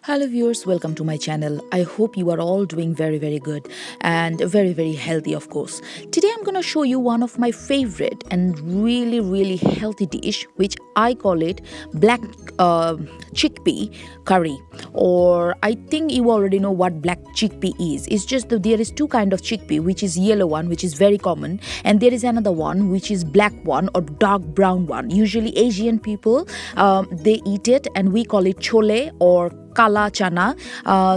Hello viewers, welcome to my channel. I hope you are all doing very good and very healthy, of course. Today I'm going to show you one of my favorite and really healthy dish, which I call it black chickpea curry, or I think you already know what black chickpea is. It's just that there is two kind of chickpea, which is yellow one, which is very common, and there is another one which is black one or dark brown one. Usually Asian people they eat it, and we call it chole or kala chana.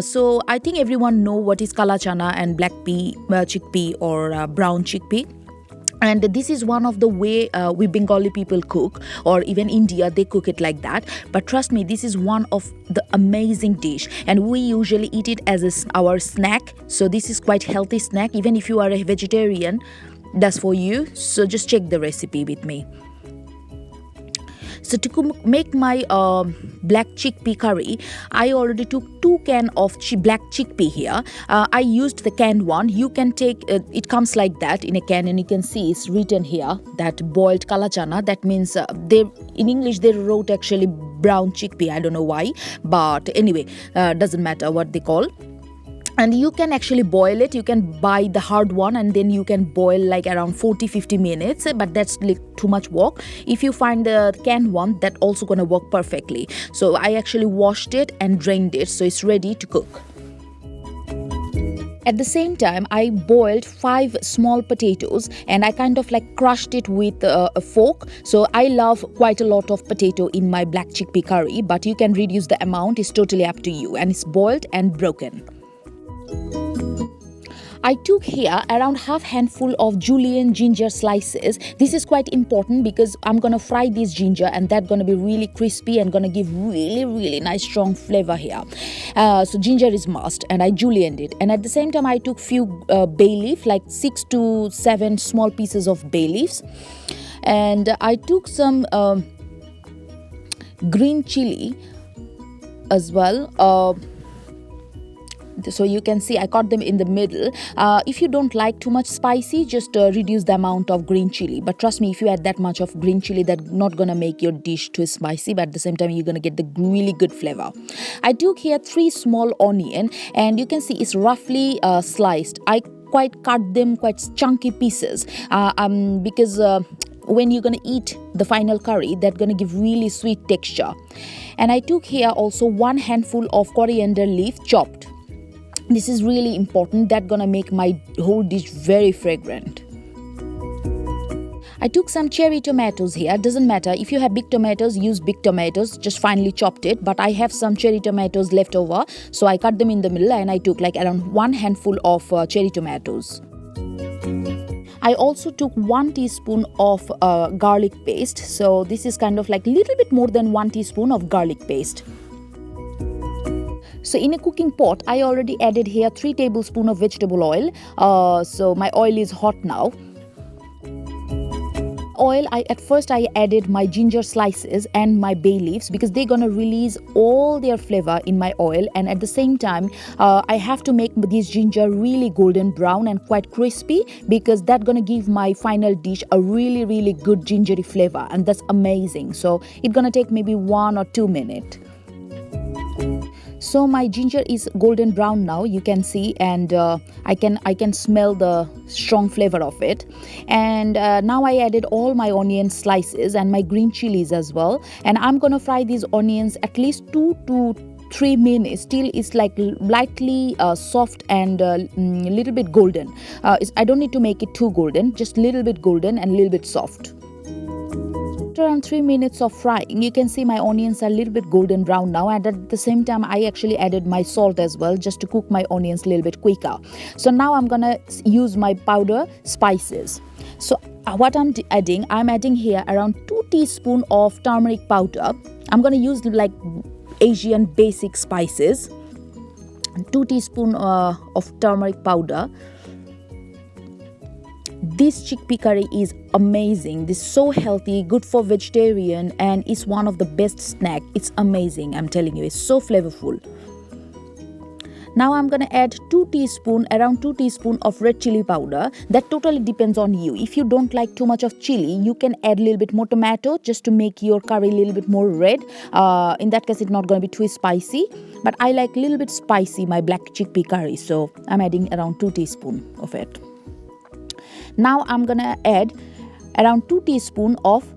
So I think everyone know what is kala chana and black chickpea or brown chickpea. And this is one of the way we Bengali people cook, or even India, they cook it like that. But trust me, this is one of the amazing dish, and we usually eat it as our snack. So this is quite healthy snack. Even if you are a vegetarian, that's for you. So just check the recipe with me. So to make my black chickpea curry, I already took 2 cans of black chickpea here. I used the canned one. You can take, it comes like that in a can, and you can see it's written here that boiled kala chana. That means in English they wrote actually brown chickpea. I don't know why, but anyway, doesn't matter what they call. And you can actually boil it. You can buy the hard one, and then you can boil like around 40-50 minutes, but that's like too much work. If you find the canned one, that also gonna work perfectly. So I actually washed it and drained it, so it's ready to cook. At the same time, I boiled 5 small potatoes, and I kind of like crushed it with a fork. So I love quite a lot of potato in my black chickpea curry, but you can reduce the amount. It's totally up to you, and it's boiled and broken. I took here around half handful of julienne ginger slices. This is quite important because I'm gonna fry this ginger, and that's gonna be really crispy and gonna give really nice strong flavor here. So ginger is must, and I julienned it. And at the same time, I took few bay leaf, like 6 to 7 small pieces of bay leaves, and I took some green chili as well. So you can see I cut them in the middle. If you don't like too much spicy, just reduce the amount of green chili. But trust me, if you add that much of green chili, that's not gonna make your dish too spicy, but at the same time you're gonna get the really good flavor. I took here 3 small onion, and you can see it's roughly sliced. I quite cut them quite chunky pieces because when you're gonna eat the final curry, that's gonna give really sweet texture. And I took here also 1 handful of coriander leaf chopped. This is really important. That's gonna make my whole dish very fragrant. I took some cherry tomatoes here. Doesn't matter if you have big tomatoes, use big tomatoes, just finely chopped it. But I have some cherry tomatoes left over, so I cut them in the middle, and I took like around 1 handful of cherry tomatoes. I also took 1 teaspoon of garlic paste. So this is kind of like a little bit more than 1 teaspoon of garlic paste. So in a cooking pot, I already added here 3 tablespoons of vegetable oil. So my oil is hot now. At first I added my ginger slices and my bay leaves because they're gonna release all their flavor in my oil, and at the same time I have to make this ginger really golden brown and quite crispy, because that's gonna give my final dish a really good gingery flavor, and that's amazing. So it's gonna take maybe 1 or 2 minutes. So my ginger is golden brown now, you can see, and I can smell the strong flavor of it. And now I added all my onion slices and my green chilies as well, and I'm gonna fry these onions at least 2 to 3 minutes till it's like lightly soft and a little bit golden. I don't need to make it too golden, just a little bit golden and a little bit soft. Around 3 minutes of frying, you can see my onions are a little bit golden brown now, and at the same time I actually added my salt as well, just to cook my onions a little bit quicker. So now I'm gonna use my powder spices. So what I'm adding here around 2 teaspoons of turmeric powder. I'm gonna use like Asian basic spices. 2 teaspoons of turmeric powder. This chickpea curry is amazing. This is so healthy, good for vegetarian, and it's one of the best snack. It's amazing, I'm telling you. It's so flavorful. Now I'm gonna add around 2 teaspoon of red chili powder. That totally depends on you. If you don't like too much of chili, you can add a little bit more tomato just to make your curry a little bit more red. In that case, it's not gonna be too spicy. But I like a little bit spicy my black chickpea curry, so I'm adding around 2 teaspoon of it. Now I'm gonna add around 2 teaspoon of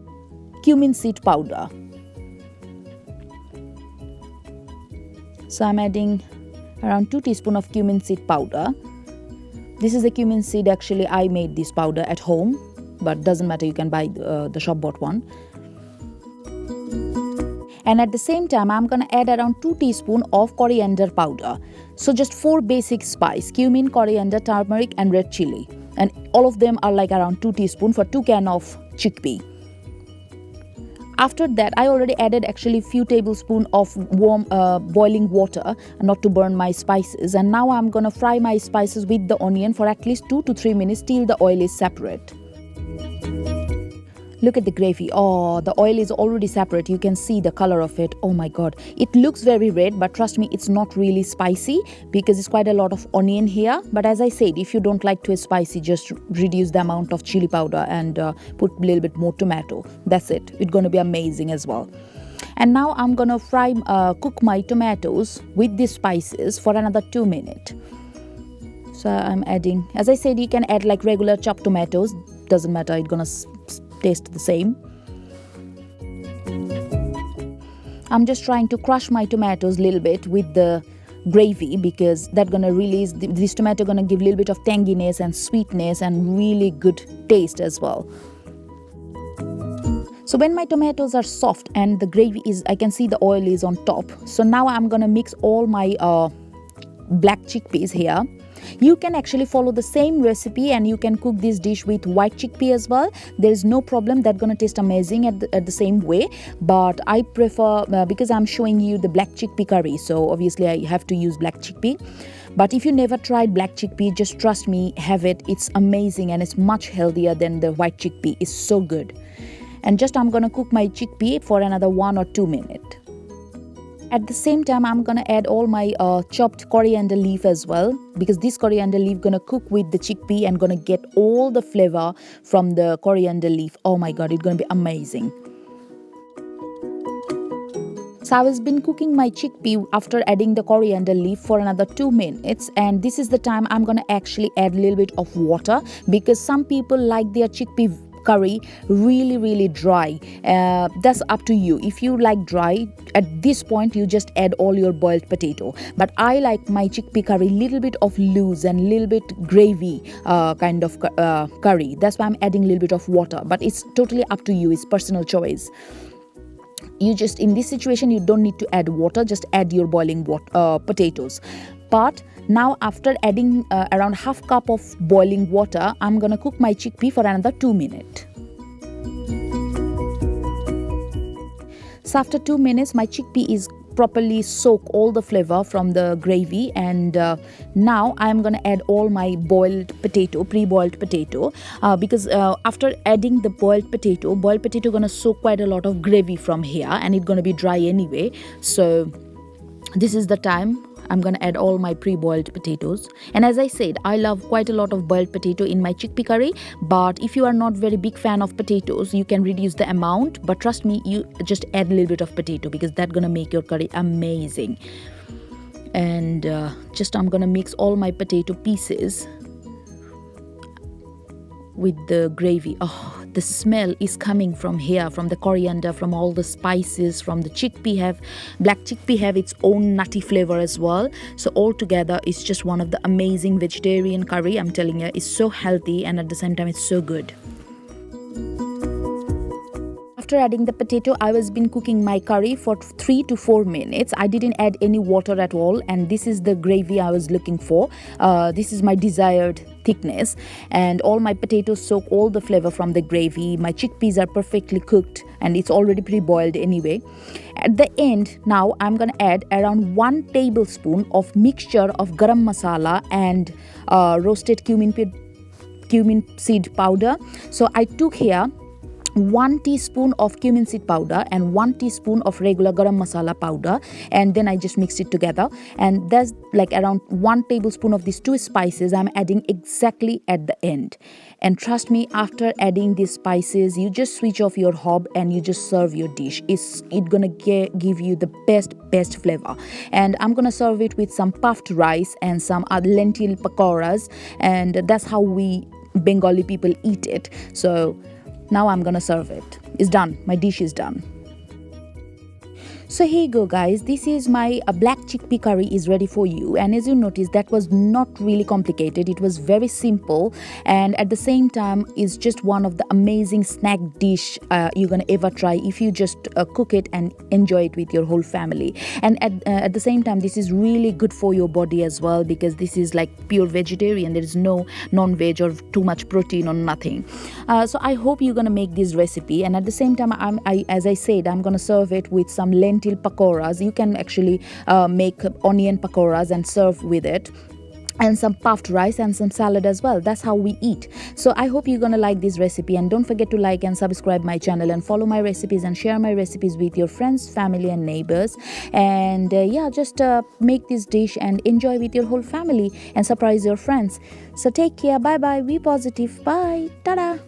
cumin seed powder. So I'm adding around 2 teaspoon of cumin seed powder. This is the cumin seed. Actually, I made this powder at home, but doesn't matter, you can buy the shop bought one. And at the same time, I'm gonna add around 2 teaspoon of coriander powder. So just 4 basic spice: cumin, coriander, turmeric and red chili. And all of them are like around 2 teaspoon for 2 can of chickpea. After that, I already added actually few tablespoons of warm boiling water, not to burn my spices. And now I'm gonna fry my spices with the onion for at least 2 to 3 minutes till the oil is separate. Look at the gravy. Oh, the oil is already separate. You can see the color of it. Oh my god. It looks very red, but trust me, it's not really spicy because it's quite a lot of onion here. But as I said, if you don't like too spicy, just reduce the amount of chili powder and put a little bit more tomato. That's it. It's going to be amazing as well. And now I'm going to cook my tomatoes with these spices for another 2 minutes. So I'm adding, as I said, you can add like regular chopped tomatoes. Doesn't matter. It's going to taste the same. I'm just trying to crush my tomatoes a little bit with the gravy because that's gonna release this tomato, gonna give a little bit of tanginess and sweetness and really good taste as well. So when my tomatoes are soft and the gravy is, I can see the oil is on top. So now I'm gonna mix all my black chickpeas here. You can actually follow the same recipe and you can cook this dish with white chickpea as well. There is no problem. That's gonna taste amazing at the same way. But I prefer, because I'm showing you the black chickpea curry, so obviously I have to use black chickpea. But if you never tried black chickpea, just trust me, have it. It's amazing and it's much healthier than the white chickpea. It's so good. And just I'm gonna cook my chickpea for another 1 or 2 minutes. At the same time, I'm gonna add all my chopped coriander leaf as well, because this coriander leaf gonna cook with the chickpea and gonna get all the flavor from the coriander leaf. Oh my god, it's gonna be amazing. So I have been cooking my chickpea after adding the coriander leaf for another 2 minutes, and this is the time I'm gonna actually add a little bit of water, because some people like their chickpea curry really dry. That's up to you. If you like dry, at this point you just add all your boiled potato. But I like my chickpea curry little bit of loose and little bit gravy kind of curry. That's why I'm adding a little bit of water. But it's totally up to you. It's personal choice. You just, in this situation, you don't need to add water. Just add your boiling potatoes. But now after adding around half cup of boiling water, I'm gonna cook my chickpea for another 2 minutes. So after 2 minutes, my chickpea is properly soak all the flavor from the gravy, and now I'm gonna add all my pre-boiled potato, because after adding the boiled potato gonna soak quite a lot of gravy from here, and it's gonna be dry anyway. So this is the time I'm gonna add all my pre-boiled potatoes. And as I said, I love quite a lot of boiled potato in my chickpea curry. But if you are not very big fan of potatoes, you can reduce the amount. But trust me, you just add a little bit of potato, because that's gonna make your curry amazing. And I'm gonna mix all my potato pieces with the gravy. Oh, the smell is coming from here, from the coriander, from all the spices, from the chickpea. Black chickpea have its own nutty flavor as well. So all together, it's just one of the amazing vegetarian curry. I'm telling you, it's so healthy and at the same time it's so good. After adding the potato, I was been cooking my curry for 3 to 4 minutes. I didn't add any water at all, and this is the gravy I was looking for. This is my desired thickness, and all my potatoes soak all the flavor from the gravy. My chickpeas are perfectly cooked and it's already pre-boiled anyway. At the end, now I'm gonna add around 1 tablespoon of mixture of garam masala and roasted cumin seed powder. So I took here 1 teaspoon of cumin seed powder and 1 teaspoon of regular garam masala powder, and then I just mix it together. And there's like around 1 tablespoon of these two spices I'm adding exactly at the end. And trust me, after adding these spices, you just switch off your hob and you just serve your dish. It's gonna give you the best flavor. And I'm gonna serve it with some puffed rice and some lentil pakoras, and that's how we Bengali people eat it. So now I'm gonna serve it. It's done. My dish is done. So here you go, guys. This is my black chickpea curry is ready for you. And as you notice, that was not really complicated. It was very simple, and at the same time is just one of the amazing snack dish you're gonna ever try if you just cook it and enjoy it with your whole family. And at the same time, this is really good for your body as well, because this is like pure vegetarian. There is no non-veg or too much protein or nothing. So I hope you're gonna make this recipe. And at the same time, as I said, I'm gonna serve it with some lentil pakoras. You can actually make onion pakoras and serve with it, and some puffed rice and some salad as well. That's how we eat. So I hope you're gonna like this recipe, and don't forget to like and subscribe my channel and follow my recipes and share my recipes with your friends, family and neighbors. And just make this dish and enjoy with your whole family and surprise your friends. So take care. Bye bye. Be positive. Bye. Ta-da.